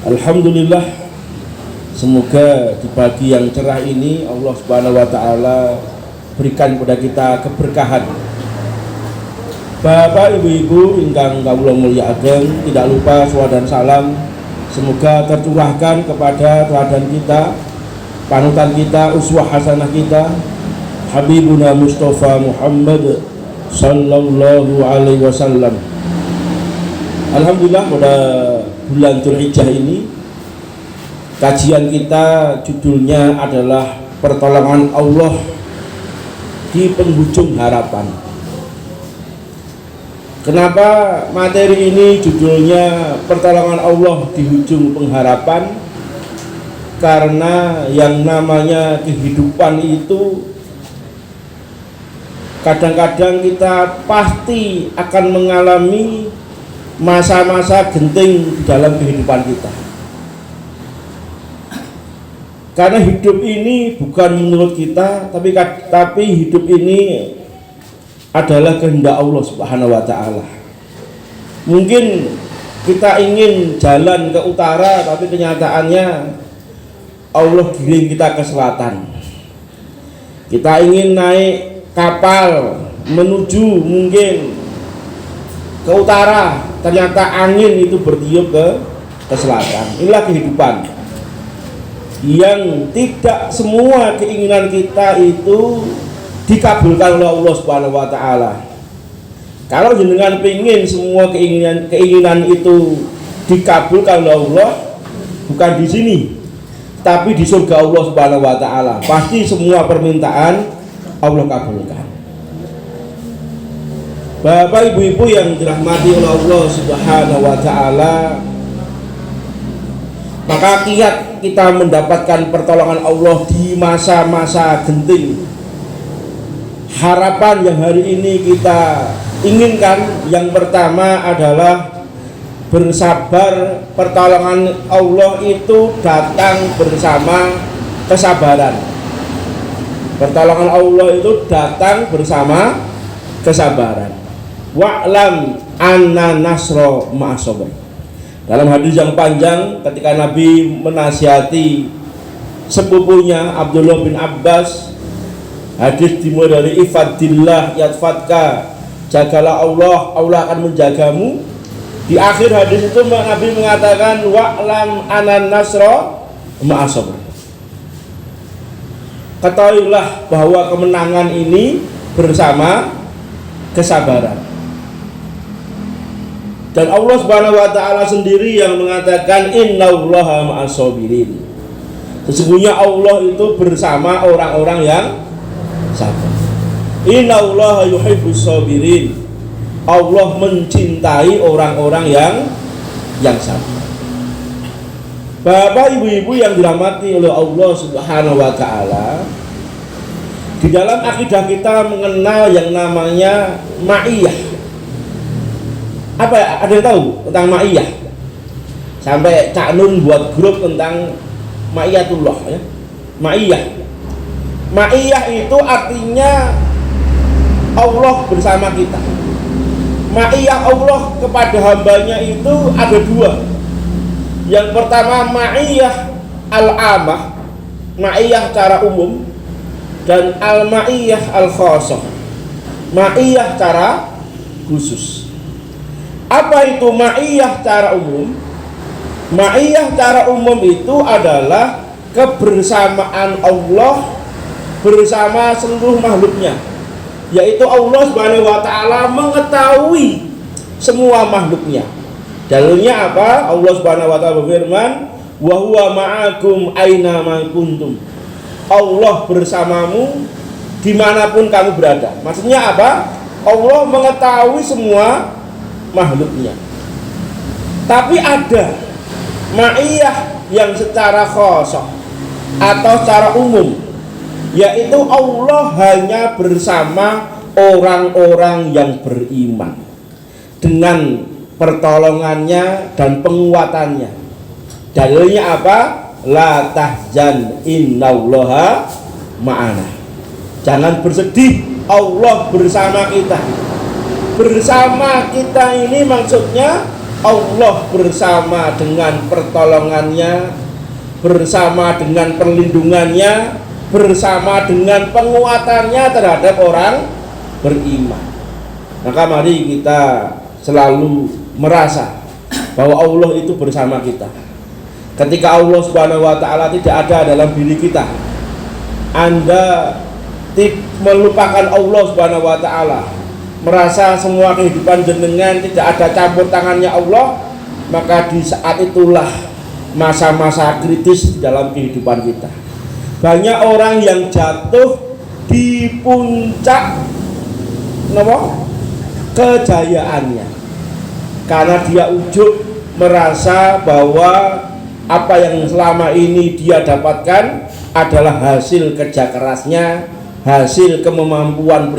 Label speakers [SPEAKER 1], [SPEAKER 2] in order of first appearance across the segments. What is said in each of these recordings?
[SPEAKER 1] Alhamdulillah, semoga di pagi yang cerah ini Allah Subhanahu wa taala berikan kepada kita keberkahan. Bapak Ibu ingkang kawula mulyakaken, tidak lupa salawat dan salam semoga tercurahkan kepada teladan kita, panutan kita, uswah hasanah kita, Habibuna Mustafa Muhammad sallallahu alaihi wasallam. Alhamdulillah, pada bulan Dzulhijjah ini kajian kita judulnya adalah pertolongan Allah di penghujung harapan. Kenapa materi ini judulnya pertolongan Allah di hujung pengharapan? Karena yang namanya kehidupan itu kadang-kadang kita pasti akan mengalami masa-masa genting di dalam kehidupan kita. Karena hidup ini bukan menurut kita, tapi hidup ini adalah kehendak Allah Subhanahu wa taala. Mungkin kita ingin jalan ke utara, tapi kenyataannya Allah giring kita ke selatan. Kita ingin naik kapal menuju mungkin ke utara, ternyata angin itu bertiup ke selatan. Inilah kehidupan yang tidak semua keinginan kita itu dikabulkan oleh Allah Subhanahu wa taala. Kalau jenengan pengin semua keinginan itu dikabulkan oleh Allah, bukan di sini, tapi di surga Allah Subhanahu wa taala, pasti semua permintaan Allah kabulkan. Bapak Ibu yang dirahmati oleh Allah Subhanahu wa taala, maka kiat kita mendapatkan pertolongan Allah di masa-masa genting. Harapan yang hari ini kita inginkan yang pertama adalah bersabar. Pertolongan Allah itu datang bersama kesabaran. Pertolongan Allah itu datang bersama kesabaran. Wa'lam anna nasra ma'as-sabr. Dalam hadis yang panjang ketika Nabi menasihati sepupunya Abdullah bin Abbas, hadis dimulai dari ifadillah yatfatka, jagalah Allah, Allah akan menjagamu. Di akhir hadis itu Nabi mengatakan wa'lam anna nasra ma'as-sabr. Ketahuilah bahwa kemenangan ini bersama kesabaran. Dan Allah Subhanahu wa taala sendiri yang mengatakan innallaha ma'as-sabirin. Sesungguhnya Allah itu bersama orang-orang yang sabar. Innallaha yuhibbus sabirin. Allah mencintai orang-orang yang sabar. Bapak Ibu yang dirahmati oleh Allah Subhanahu wa taala, di dalam akidah kita mengenal yang namanya ma'iyah. Apa ya? Ada yang tahu tentang ma'iyah? Sampai Cak Nun buat grup tentang ma'iyatullah ya. Ma'iyah. Ma'iyah itu artinya Allah bersama kita. Ma'iyah Allah kepada hambanya itu ada dua. Yang pertama ma'iyah al-amah, ma'iyah cara umum, dan al-ma'iyah al-khasah, ma'iyah cara khusus. Apa itu ma'iyah cara umum? Ma'iyah cara umum itu adalah kebersamaan Allah bersama seluruh makhluknya, yaitu Allah Subhanahu wa taala mengetahui semua makhluknya. Dalilnya apa? Allah Subhanahu wa taala berfirman, "Wa huwa ma'akum aina ma kuntum." Allah bersamamu dimanapun kamu berada. Maksudnya apa? Allah mengetahui semua makhluknya. Tapi ada ma'iyah yang secara khasah atau secara umum, yaitu Allah hanya bersama orang-orang yang beriman dengan pertolongannya dan penguatannya. Dalilnya apa? La tahzan innallaha ma'ana. Jangan bersedih, Allah bersama kita. Bersama kita ini maksudnya Allah bersama dengan pertolongannya, bersama dengan perlindungannya, bersama dengan penguatannya terhadap orang beriman. Maka mari kita selalu merasa bahwa Allah itu bersama kita. Ketika Allah Subhanahu wa taala tidak ada dalam diri kita, Anda melupakan Allah Subhanahu wa taala, merasa semua kehidupan jenengan tidak ada campur tangannya Allah, maka di saat itulah masa-masa kritis dalam kehidupan kita. Banyak orang yang jatuh di puncak kejayaannya karena dia ujub merasa bahwa apa yang selama ini dia dapatkan adalah hasil kerja kerasnya, hasil kemampuan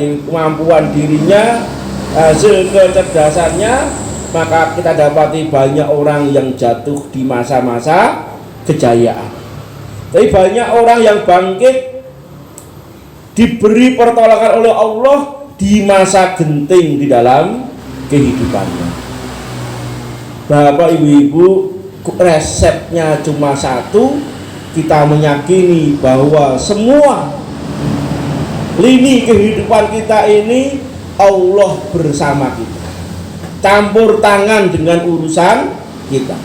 [SPEAKER 1] dirinya, hasil kecerdasannya. Maka kita dapati banyak orang yang jatuh di masa-masa kejayaan. Tapi banyak orang yang bangkit, diberi pertolongan oleh Allah di masa genting di dalam kehidupannya. Bapak Ibu, resepnya cuma satu, kita meyakini bahwa semua lini kehidupan kita ini Allah bersama kita, campur tangan dengan urusan kita.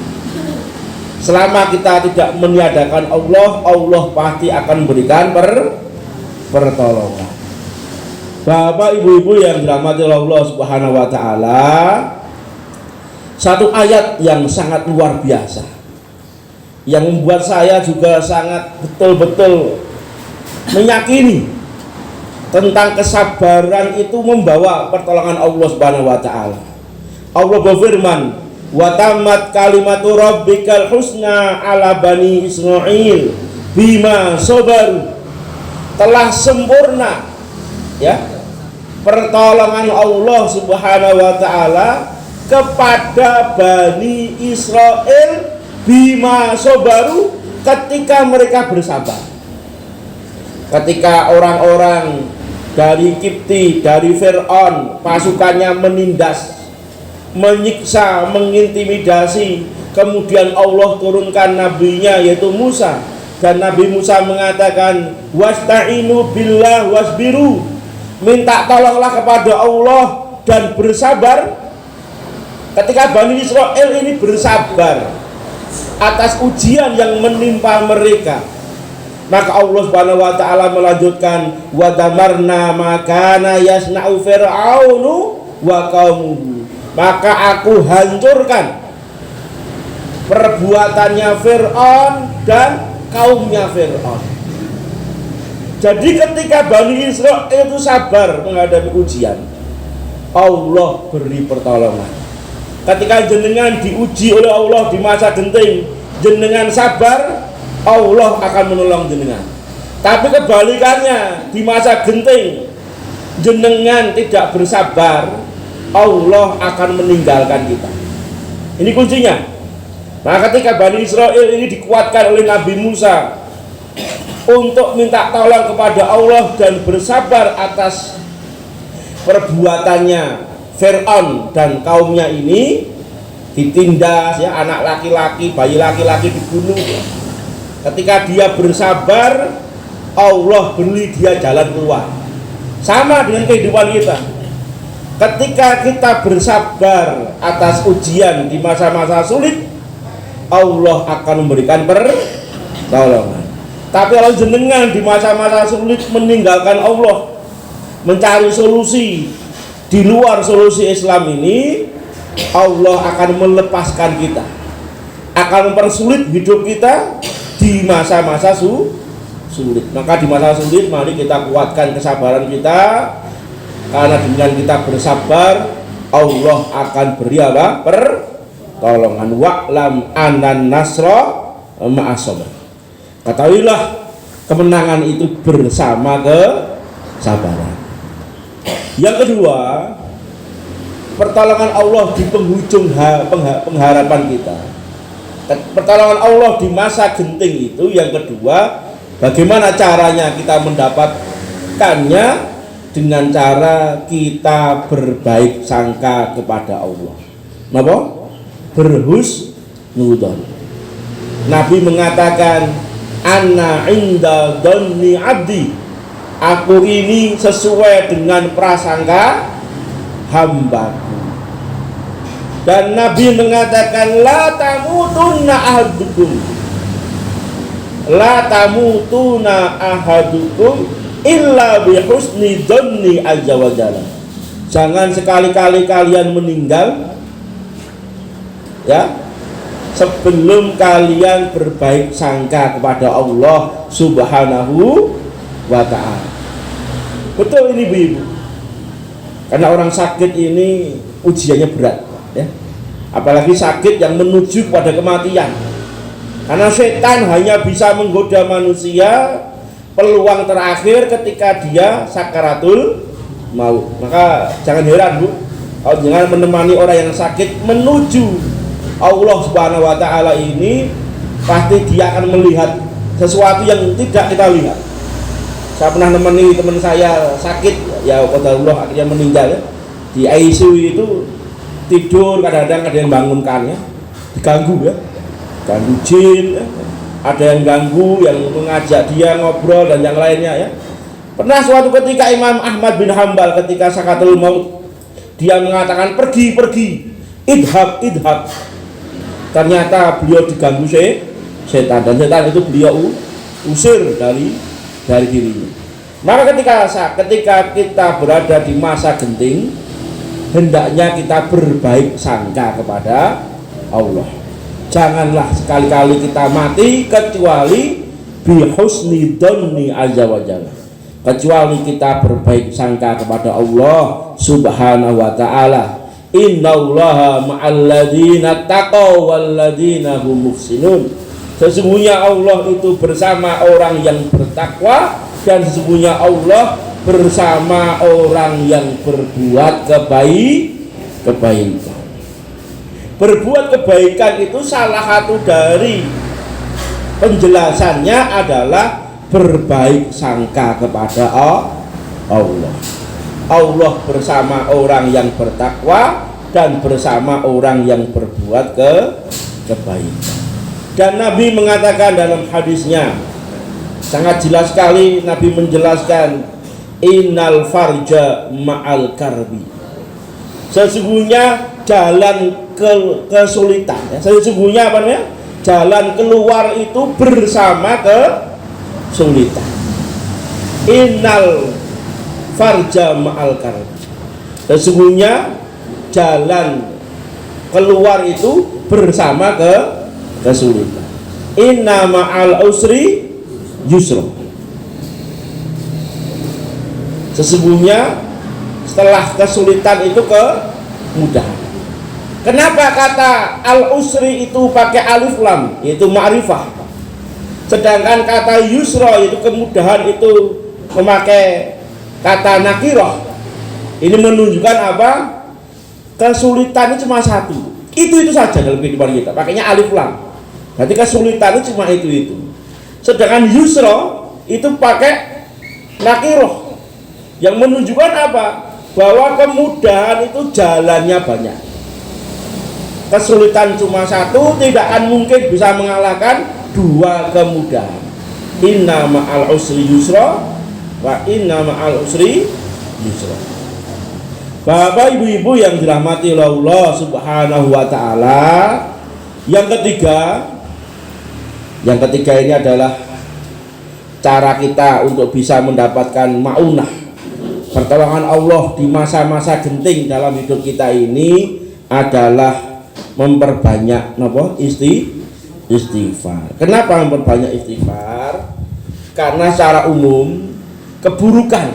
[SPEAKER 1] Selama kita tidak meniadakan Allah, Allah pasti akan memberikan pertolongan. Bapak Ibu yang dirahmati Allah Subhanahu wa taala, satu ayat yang sangat luar biasa yang membuat saya juga sangat betul-betul meyakini tentang kesabaran itu membawa pertolongan Allah Subhanahu wa taala. Allah berfirman, "Wa tammat kalimatu rabbikal husna ala bani Israil bima sabar." Telah sempurna ya pertolongan Allah Subhanahu wa taala kepada Bani Israel bima sabaru, ketika mereka bersabar. Ketika orang-orang dari Kipti, dari Fir'aun, pasukannya menindas, menyiksa, mengintimidasi, kemudian Allah turunkan nabinya yaitu Musa, dan Nabi Musa mengatakan wasta'inu billah wasbiru, minta tolonglah kepada Allah dan bersabar. Ketika Bani Israel ini bersabar atas ujian yang menimpa mereka, maka Allah Subhanahu wa taala melanjutkan wa damarna makana yasna'u fir'aunu wa qaumuhu, maka aku hancurkan perbuatannya Fir'aun dan kaumnya Fir'aun. Jadi ketika Bani Israel itu sabar menghadapi ujian, Allah beri pertolongan. Ketika jenengan diuji oleh Allah di masa genting, jenengan sabar, Allah akan menolong jenengan. Tapi kebalikannya, di masa genting jenengan tidak bersabar, Allah akan meninggalkan kita. Ini kuncinya. Nah, ketika Bani Israel ini dikuatkan oleh Nabi Musa untuk minta tolong kepada Allah dan bersabar atas perbuatannya Fir'aun dan kaumnya ini, ditindas ya, anak laki-laki, bayi laki-laki dibunuh. Ketika dia bersabar, Allah beri dia jalan keluar. Sama dengan kehidupan kita. Ketika kita bersabar atas ujian di masa-masa sulit, Allah akan memberikan pertolongan. Tapi kalau jenengan di masa-masa sulit meninggalkan Allah, mencari solusi di luar solusi Islam ini, Allah akan melepaskan kita, akan mempersulit hidup kita di masa-masa sulit. Maka di masa sulit mari kita kuatkan kesabaran kita, karena dengan kita bersabar Allah akan beri apa? Pertolongan. Wa'lam anan nasra ma'as sabr. Ketahuilah kemenangan itu bersama kesabaran. Yang kedua, pertolongan Allah di penghujung pengharapan kita. Pertolongan Allah di masa genting itu yang kedua, bagaimana caranya kita mendapatkannya? Dengan cara kita berbaik sangka kepada Allah. Napa? berhusnudzon. Nabi mengatakan, anna inda dhanni abdi, aku ini sesuai dengan prasangka hambaku. Dan Nabi mengatakan, la tamutunna ahadukum, la tamutuna ahadukum illa bihusni dhanni azza wa jalla. Jangan sekali-kali kalian meninggal ya sebelum kalian berbaik sangka kepada Allah Subhanahu wa ta'ala. Betul ini Bu-ibu. Karena orang sakit ini ujiannya berat ya. Apalagi sakit yang menuju kepada kematian. Karena setan hanya bisa menggoda manusia peluang terakhir ketika dia sakaratul maut. Maka jangan heran Bu, kalau jangan menemani orang yang sakit menuju Allah Subhanahu wa ta'ala ini, pasti dia akan melihat sesuatu yang tidak kita lihat. Saya pernah menemani teman saya sakit, ya qadarullah akhirnya meninggal ya. Di ICU itu tidur, kadang-kadang ada yang bangunkan ya, diganggu ya, ganggu jin ya. Ada yang ganggu, yang mengajak dia ngobrol dan yang lainnya ya. Pernah suatu ketika Imam Ahmad bin Hambal ketika sakaratul maut, dia mengatakan pergi, idhab. Ternyata beliau diganggu setan, dan setan itu beliau usir dari dirinya. Maka ketika kita berada di masa genting, hendaknya kita berbaik sangka kepada Allah. Janganlah sekali-kali kita mati kecuali bihusni dhanni azza wa jalla, kecuali kita berbaik sangka kepada Allah Subhanahu wa ta'ala. Innallaha ma'al ladzina taqaw wal ladzina hum muhsinun. Sesungguhnya Allah itu bersama orang yang bertakwa, dan sesungguhnya Allah bersama orang yang berbuat kebaikan. Berbuat kebaikan itu salah satu dari penjelasannya adalah berbaik sangka kepada Allah. Allah bersama orang yang bertakwa dan bersama orang yang berbuat kebaikan. Dan Nabi mengatakan dalam hadisnya sangat jelas sekali, Nabi menjelaskan, innal farja ma'al karbi. Sesungguhnya jalan kesulitan ya. Sesungguhnya apa namanya? Jalan keluar itu bersama kesulitan. Innal farja ma'al karbi. Sesungguhnya jalan keluar itu bersama kesulitan. Inna ma'al usri yusra. Sesungguhnya setelah kesulitan itu kemudahan. Kenapa kata al-usri itu pakai alif lam, yaitu ma'rifah, sedangkan kata yusra yaitu kemudahan itu memakai kata nakirah? Ini menunjukkan apa? Kesulitan itu cuma satu, itu saja dalam kehidupan kita, pakainya alif lam. Berarti kesulitan itu cuma itu. Sedangkan yusra itu pakai nakirah, yang menunjukkan apa? Bahwa kemudahan itu jalannya banyak. Kesulitan cuma satu, tidak akan mungkin bisa mengalahkan dua kemudahan. Inna ma'al usri yusra wa inna ma'al usri yusra. Bapak ibu-ibu yang dirahmati oleh Allah Subhanahu wa ta'ala, yang ketiga ini adalah cara kita untuk bisa mendapatkan ma'unah, pertolongan Allah di masa-masa genting dalam hidup kita ini adalah memperbanyak istighfar. Kenapa memperbanyak istighfar? Karena secara umum keburukan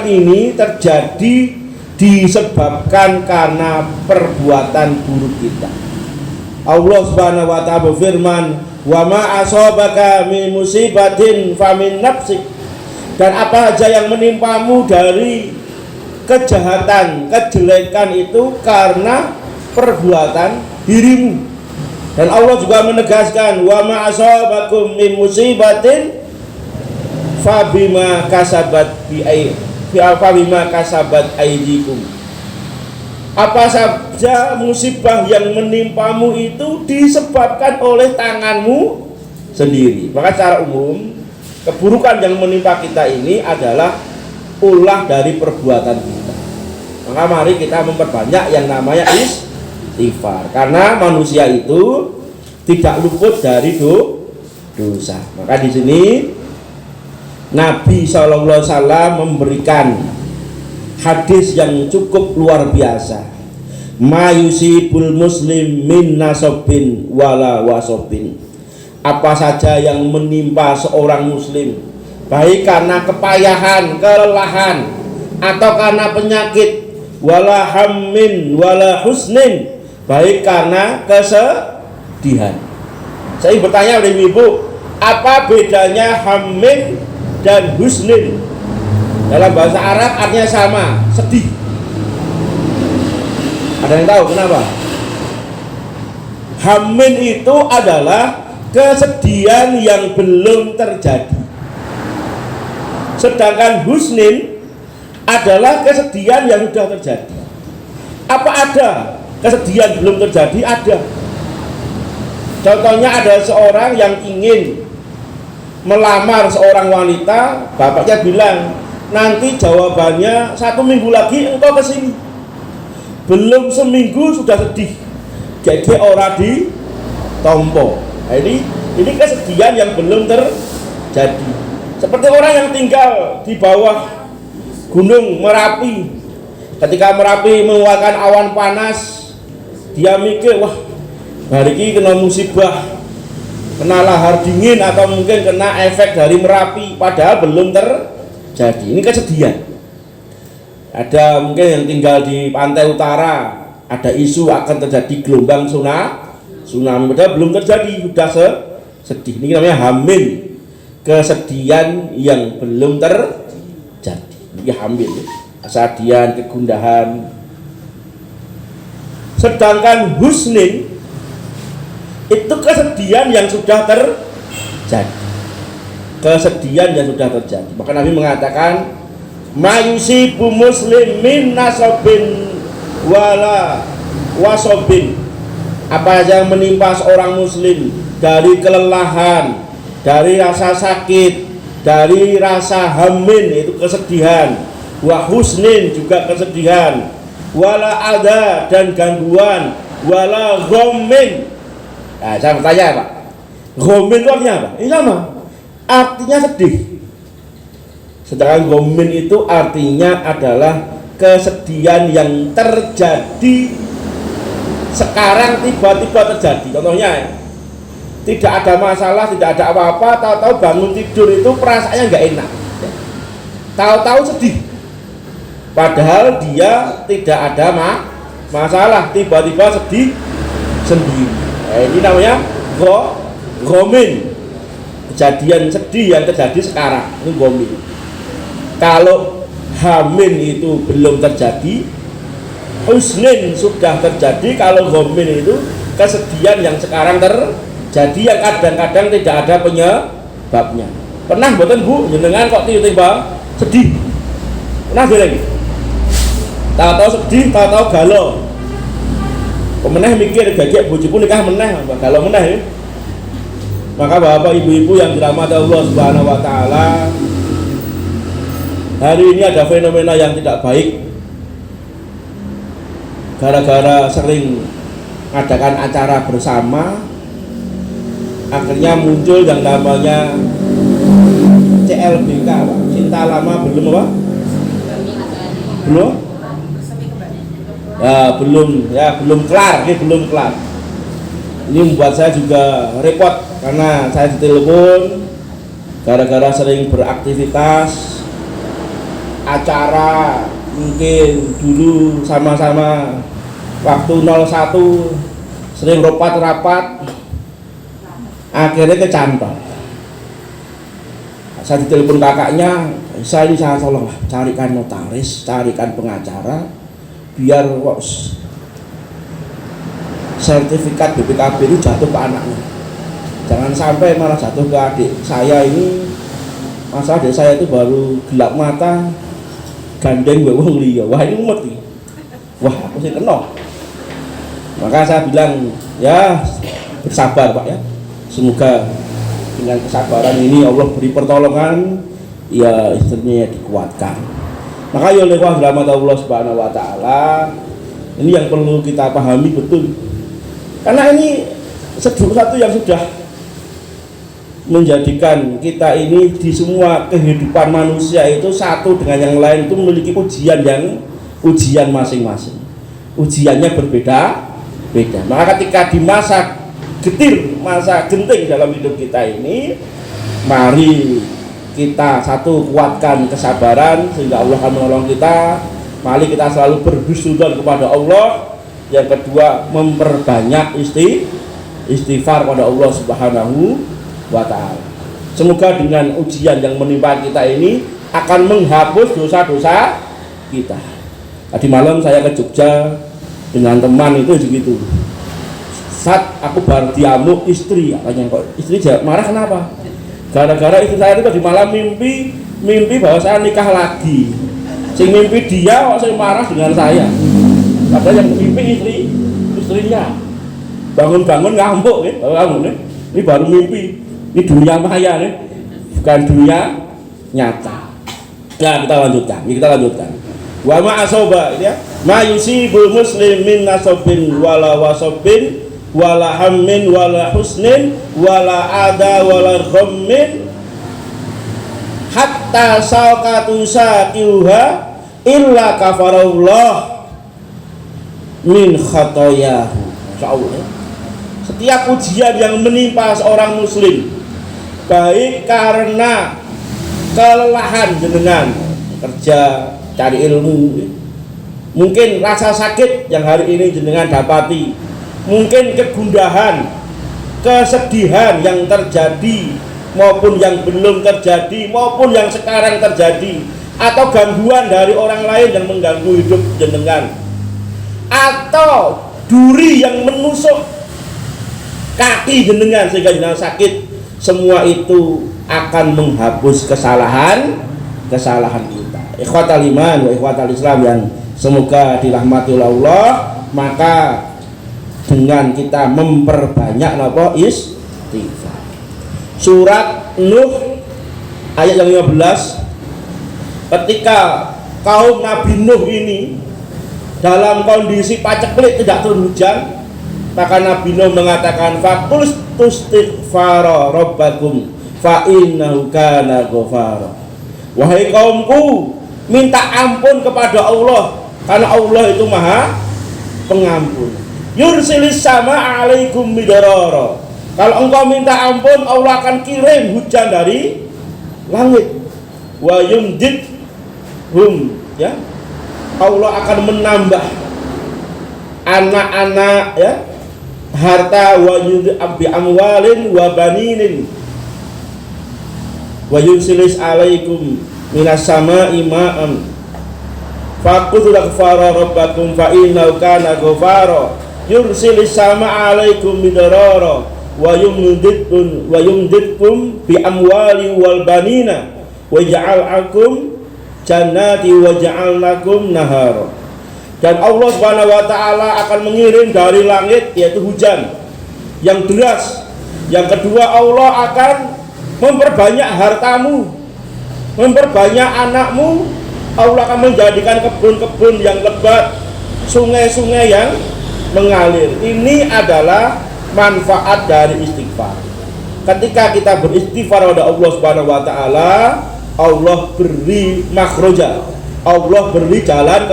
[SPEAKER 1] ini terjadi disebabkan karena perbuatan buruk kita. Allah Subhanahu wa ta'ala berfirman, wa ma asabaka min musibatin famin nafsik. Dan apa saja yang menimpamu dari kejahatan, kejelekan itu karena perbuatan dirimu. Dan Allah juga menegaskan, wa ma asabakum min musibatin fabima kasabat aydikum. Apa saja musibah yang menimpamu itu disebabkan oleh tanganmu sendiri. Maka secara umum keburukan yang menimpa kita ini adalah ulah dari perbuatan kita. Maka mari kita memperbanyak yang namanya istighfar, karena manusia itu tidak luput dari dosa. Maka di sini Nabi SAW memberikan hadis yang cukup luar biasa. Mayusibul muslim min nasobin wala wasobin. Apa saja yang menimpa seorang muslim, baik karena kepayahan, kelelahan, atau karena penyakit, wala hammin wala husnin, baik karena kesedihan. Saya bertanya oleh ibu, apa bedanya hammin dan husnin? Dalam bahasa Arab artinya sama, sedih. Ada yang tahu kenapa? Hammin itu adalah kesedihan yang belum terjadi, sedangkan husnin adalah kesedihan yang sudah terjadi. Apa ada kesedihan belum terjadi? Ada. Contohnya ada seorang yang ingin melamar seorang wanita, bapaknya bilang, nanti jawabannya 1 minggu lagi engkau kesini. Belum seminggu sudah sedih, jadi orang ditompo. Nah, ini kesedihan yang belum terjadi. Seperti orang yang tinggal di bawah gunung Merapi, ketika Merapi mengeluarkan awan panas, dia mikir, wah hari ini kena musibah, kena lahar dingin, atau mungkin kena efek dari Merapi, padahal belum terjadi. Ini kesedihan. Ada mungkin yang tinggal di pantai utara, ada isu akan terjadi gelombang tsunami, padahal belum terjadi, sudah sedih. Ini namanya hamil, kesedihan yang belum terjadi. Ini hamil, kesedihan, kegundahan. Sedangkan husnin itu kesedihan yang sudah terjadi, kesedihan yang sudah terjadi. Maka Nabi mengatakan, mayusibu muslim min nasobin wala wasobin. Apa yang menimpa seorang muslim dari kelelahan, dari rasa sakit, dari rasa hamin, itu kesedihan, wa husnin juga kesedihan, wala ada dan gangguan, wala ghomin. Nah, saya bertanya Pak, ghomin itu artinya apa? Ini sama, artinya sedih. Sedangkan ghomin itu artinya adalah kesedihan yang terjadi sekarang, tiba-tiba terjadi. Contohnya, tidak ada masalah, tidak ada apa-apa, tahu-tahu bangun tidur itu perasaannya nggak enak, tahu-tahu sedih, padahal dia tidak ada masalah, tiba-tiba sedih sendiri. Ini namanya ghomin, kejadian sedih yang terjadi sekarang, ini ghomin. Kalau hamin itu belum terjadi, husnin sudah terjadi. Kalau ghomin itu kesedihan yang sekarang terjadi, yang kadang-kadang tidak ada penyebabnya. Pernah mboten Bu jenengan kok tiba-tiba sedih? Pernah lagi? Tahu-tahu sedih, tahu-tahu galau. Pemenah mikir gagek bojoku nikah meneh, galau meneh ya. Maka Bapak Ibu-ibu yang dirahmati Allah Subhanahu wa taala, hari ini ada fenomena yang tidak baik. Gara-gara sering mengadakan acara bersama, akhirnya muncul yang namanya CLBK, Pak. Cinta lama belum apa? Belum? Belum kelar, ini belum kelar. Ini membuat saya juga repot karena saya ditelepon gara-gara sering beraktivitas acara, mungkin dulu sama-sama waktu 01 sering rapat-rapat, akhirnya kecantol. Saya ditelepon kakaknya, saya tolong carikan notaris, carikan pengacara, biar sertifikat BPKB itu jatuh ke anaknya, jangan sampai malah jatuh ke adik saya. Ini masalah desa saya itu baru gelap mata gandeng wong liya. Wah, ini umet nih. Wah, aku sih kena. Maka saya bilang, ya bersabar Pak ya. Semoga dengan kesabaran ini Allah beri pertolongan, ya istrinya dikuatkan. Maka ya oleh rahmat Allah Subhanahu wa taala, ini yang perlu kita pahami betul. Karena ini satu yang sudah menjadikan kita ini di semua kehidupan manusia itu satu dengan yang lain itu memiliki ujian masing-masing. Ujiannya berbeda-beda. Maka ketika di masa getir, masa genting dalam hidup kita ini, mari kita satu kuatkan kesabaran sehingga Allah akan menolong kita. Mari kita selalu berhusnudzon kepada Allah. Yang kedua, memperbanyak istighfar kepada Allah Subhanahu wa ta'ala. Semoga dengan ujian yang menimpa kita ini akan menghapus dosa-dosa kita. Tadi malam saya ke Jogja dengan teman itu begitu. Saat aku baru diamuk istri, katanya kok istri marah kenapa? Gara-gara istri saya itu tadi malam mimpi bahwa saya nikah lagi. Sing mimpi dia kok saya marah dengan saya. Padahal yang mimpi istrinya. Bangun-bangun ngamuk ya, bangun. Ini baru mimpi. Ini dunia maya nih, bukan dunia nyata. Nah, kita lanjutkan. Wa ma asoba ya, ma yusibul muslim min nasabin wala wasabin wala hammin wala husnin wala ada wala ghammin hatta saqatu saqiha illa kafarallah min khatayahu. Insyaallah. Setiap ujian yang menimpa seorang muslim, baik karena kelelahan jenengan kerja cari ilmu, mungkin rasa sakit yang hari ini jenengan dapati, mungkin kegundahan, kesedihan yang terjadi maupun yang belum terjadi maupun yang sekarang terjadi, atau gangguan dari orang lain yang mengganggu hidup jenengan, atau duri yang menusuk kaki jenengan sehingga jenengan sakit. Semua itu akan menghapus kesalahan kita. Ikhwatal iman wa ikhwatal Islam yang semoga dirahmati Allah, maka dengan kita memperbanyak istighfar. Surat Nuh ayat yang 15, ketika kaum Nabi Nuh ini dalam kondisi paceklik tidak turun hujan, maka Nabi Nuh mengatakan faqul tustighfara rabbakum fa innahu kana ghafara. Wahai kaumku, minta ampun kepada Allah karena Allah itu Maha Pengampun. Yursilis sama alaikum midarara. Kalau engkau minta ampun, Allah akan kirim hujan dari langit. Wa yumdidhum ya. Allah akan menambah anak-anak ya, harta wa yud'ab bi amwalin wa baninin wa yursilis alaikum minas sama'i ma'an faqul ghafara rabbakum fa innahu kana ghafara yursilis sama alaikum midarara wa yumdidkum bi amwali wal banina wa ja'alakum jannati wa ja'alnakum nahara. Dan Allah Subhanahu wa taala akan mengirim dari langit yaitu hujan yang deras. Yang kedua, Allah akan memperbanyak hartamu, memperbanyak anakmu. Allah akan menjadikan kebun-kebun yang lebat, sungai-sungai yang mengalir. Ini adalah manfaat dari istighfar. Ketika kita beristighfar kepada Allah Subhanahu wa taala, Allah beri makhroja, Allah beri jalan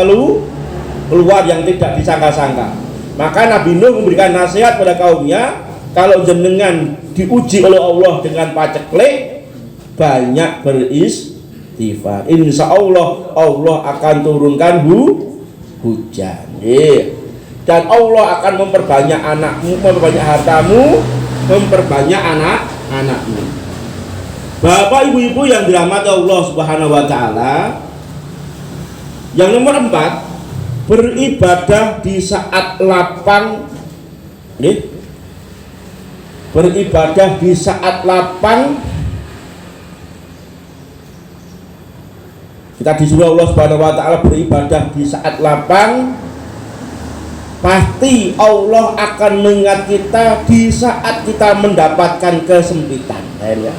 [SPEAKER 1] keluar yang tidak disangka-sangka. Maka Nabi Nuh memberikan nasihat pada kaumnya, kalau jenengan diuji oleh Allah dengan paceklik, banyak beristighfar. Insya Allah Allah akan turunkan hujan. Dan Allah akan memperbanyak anakmu, memperbanyak hartamu, memperbanyak anak-anakmu. Bapak ibu-ibu yang dirahmati Allah Subhanahu wa taala, yang nomor 4, beribadah di saat lapang. Beribadah di saat lapang. Kita disuruh Allah Subhanahu wa taala beribadah di saat lapang pasti Allah akan mengingat kita di saat kita mendapatkan kesempitan, ya.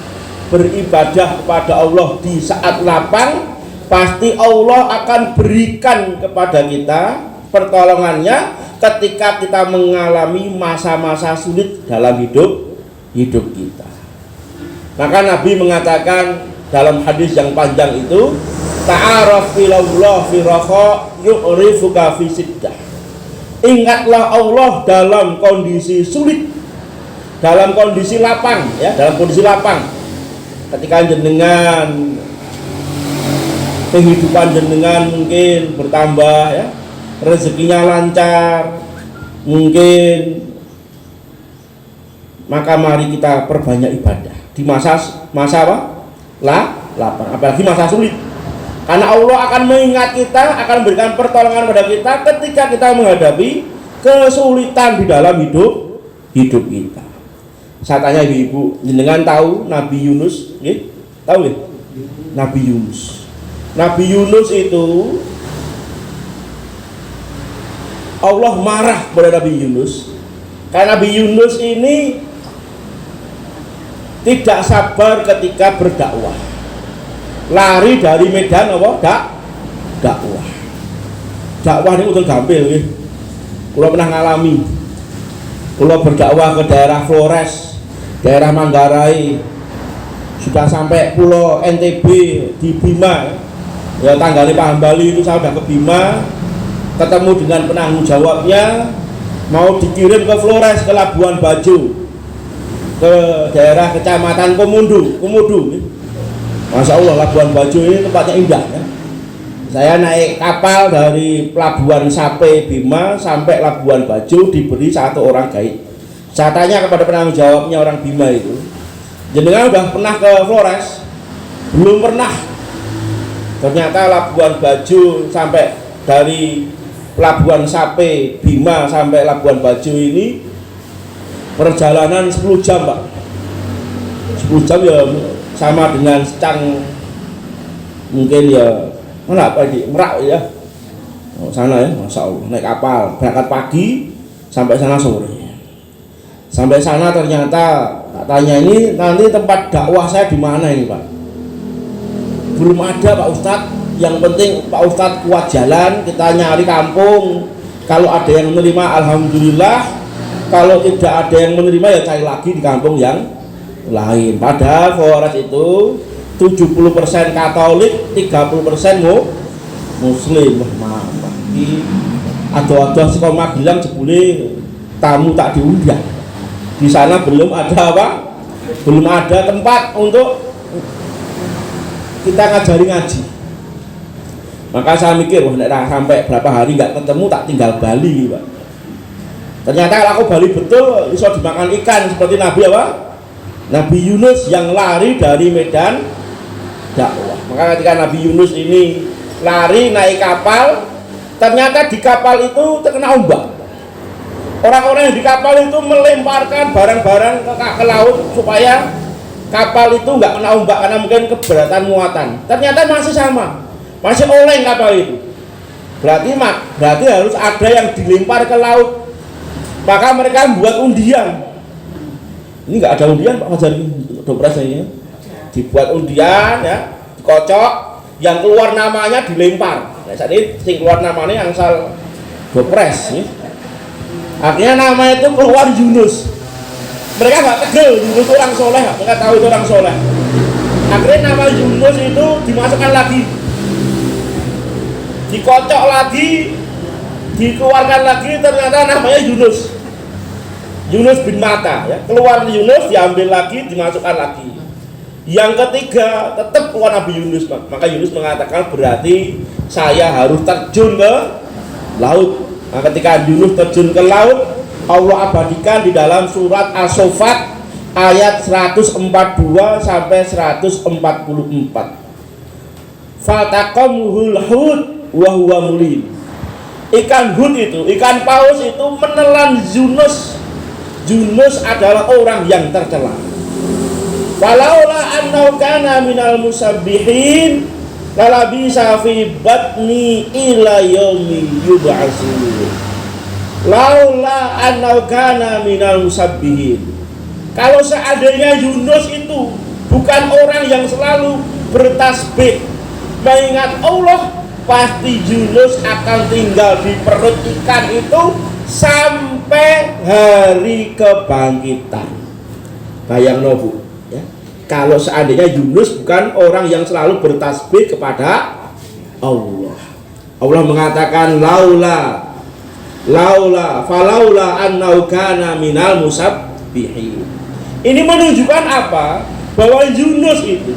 [SPEAKER 1] Beribadah kepada Allah di saat lapang, pasti Allah akan berikan kepada kita pertolongannya ketika kita mengalami masa-masa sulit dalam hidup kita. Maka Nabi mengatakan dalam hadis yang panjang itu, ta'araf ilallah fi raha yu'rifuka fi siddah. Ingatlah Allah dalam kondisi sulit, dalam kondisi lapang, ya, dalam kondisi lapang. Ketika jenengan kehidupan jenengan mungkin bertambah, ya, rezekinya lancar, mungkin, maka mari kita perbanyak ibadah di masa apa? Lapang, apalagi masa sulit. Karena Allah akan mengingat kita, akan memberikan pertolongan pada kita ketika kita menghadapi kesulitan di dalam hidup kita. Saya tanya ibu-ibu, jenengan tahu Nabi Yunus? Tahu ya? Nabi Yunus. Nabi Yunus itu Allah marah pada Nabi Yunus karena Nabi Yunus ini tidak sabar ketika berdakwah, lari dari medan apa? Dakwah ini udah gampil ya. Kalau pernah ngalami, kalau berdakwah ke daerah Flores, daerah Manggarai, sudah sampai Pulau NTB di Bima, ya, tanggalnya Pak Hambali itu saya sudah ke Bima, ketemu dengan penanggung jawabnya, mau dikirim ke Flores, ke Labuan Bajo, ke daerah kecamatan Komodo. Masya Allah, Labuan Bajo ini tempatnya indah, ya. Saya naik kapal dari Pelabuhan Sape Bima sampai Labuan Bajo, diberi satu orang guide. Saya tanya kepada penanggung jawabnya orang Bima itu, jenengan udah pernah ke Flores? Belum pernah. Ternyata Labuan Bajo sampai dari Pelabuhan Sape Bima sampai Labuan Bajo ini perjalanan 10 jam, Pak. 10 jam ya sama dengan Secang, mungkin ya mana apa di Merak ya, sana ya, Masya Allah, naik kapal berangkat pagi sampai sana sore. Sampai sana ternyata katanya ini nanti tempat dakwah saya di mana ini, Pak? Belum ada, Pak Ustadz. Yang penting Pak Ustadz kuat jalan, kita nyari kampung. Kalau ada yang menerima alhamdulillah, kalau tidak ada yang menerima ya cari lagi di kampung yang lain. Padahal Flores itu 70% Katolik, 30% Muslim. Wah, mama iki ado-ado saka Magelang jebule tamu tak diundang. Di sana belum ada apa? Belum ada tempat untuk kita ngajari ngaji. Maka saya mikir, wah, nek sampai berapa hari nggak ketemu tak tinggal Bali, Pak. Ternyata kalau aku Bali betul bisa dimakan ikan seperti Nabi apa? Nabi Yunus yang lari dari medan dakwah. Maka ketika Nabi Yunus ini lari naik kapal, ternyata di kapal itu terkena ombak. Orang-orang yang di kapal itu melemparkan barang-barang ke laut supaya kapal itu nggak kena ombak karena mungkin keberatan muatan. Ternyata masih sama, masih oleng kapal itu. Berarti harus ada yang dilempar ke laut. Maka mereka membuat undian. Ini nggak ada undian, Pak Fajar, dopresnya. Dibuat undian, ya, dikocok, yang keluar namanya dilempar. Nah, saat ini yang keluar namanya angsal dopres, ya. Akhirnya nama itu keluar Yunus. Mereka nggak tegel, Yunus orang soleh, mereka tahu itu orang soleh. Akhirnya nama Yunus itu dimasukkan lagi, dikocok lagi, dikeluarkan lagi, ternyata namanya Yunus bin Matta, ya. Keluar Yunus, diambil lagi, dimasukkan lagi. Yang ketiga tetap keluar Nabi Yunus. Maka Yunus mengatakan berarti saya harus terjun ke laut. Nah, ketika Yunus terjun ke laut, Allah abadikan di dalam surat As-Saffat ayat 142 sampai 144. Fataqamuhul hud wa huwa mulim. Ikan hud itu, ikan paus itu menelan Yunus. Yunus adalah orang yang tercela. Walaula annahu kana minal musabbihin lalabisa fi batni ila yaumi yub'atsun. laula annau kana minal musabbihin. Kalau seandainya Yunus itu bukan orang yang selalu bertasbih mengingat Allah, pasti Yunus akan tinggal di perut ikan itu sampai hari kebangkitan. Bayang Bu, ya. Kalau seandainya Yunus bukan orang yang selalu bertasbih kepada Allah. Allah mengatakan falaula annau kana minal musabbihin. Ini menunjukkan apa? Bahwa Yunus itu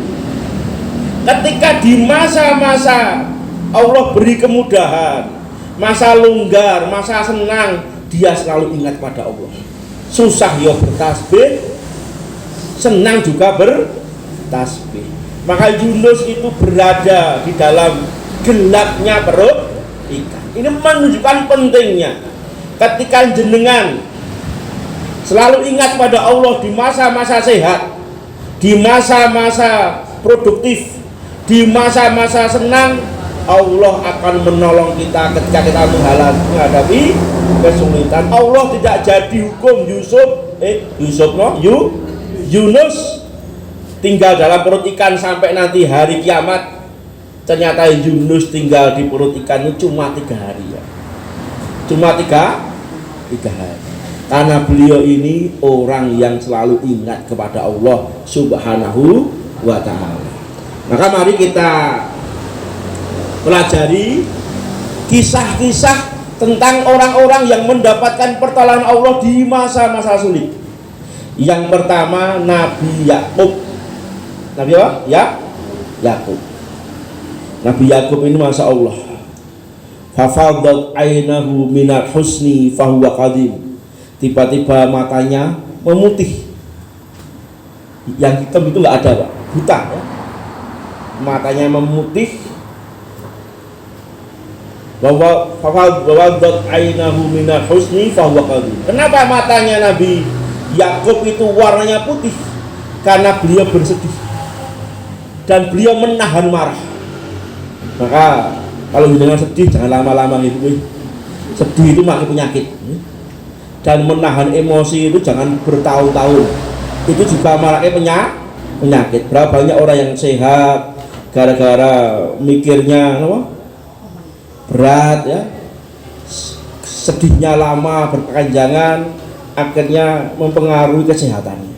[SPEAKER 1] ketika di masa-masa Allah beri kemudahan, masa longgar, masa senang, dia selalu ingat pada Allah. Susah ya bertasbih, senang juga bertasbih. Maka Yunus itu berada di dalam gelapnya perut ikan. Ini menunjukkan pentingnya ketika jenengan selalu ingat pada Allah di masa-masa sehat, di masa-masa produktif, di masa-masa senang, Allah akan menolong kita ketika kita menghadapi kesulitan. Allah tidak jadi hukum Yunus tinggal dalam perut ikan sampai nanti hari kiamat. Ternyata Yunus tinggal di perut ikan itu cuma 3 hari ya. Cuma 3 hari. Karena beliau ini orang yang selalu ingat kepada Allah Subhanahu wa ta'ala. Maka mari kita pelajari kisah-kisah tentang orang-orang yang mendapatkan pertolongan Allah di masa-masa sulit. Yang pertama Nabi Yakub. Nabi apa? Yakub. Nabi Yakub ini masya Allah, fafadat ainahu minal husni fahuwa qadim. Tiba-tiba matanya memutih. Yang hitam itu nggak ada Pak, buta ya. Matanya memutih. Bahwa fafadat ainahu minal husni fahuwa qadim. Kenapa matanya Nabi Yakub itu warnanya putih? Karena beliau bersedih dan beliau menahan marah. Maka kalau dengan sedih jangan lama-lama gitu. Sedih itu makin penyakit. Dan menahan emosi itu jangan bertahun-tahun. Itu juga malah penyakit. Berapa banyak orang yang sehat gara-gara mikirnya berat ya. Sedihnya lama berkepanjangan akhirnya mempengaruhi kesehatannya.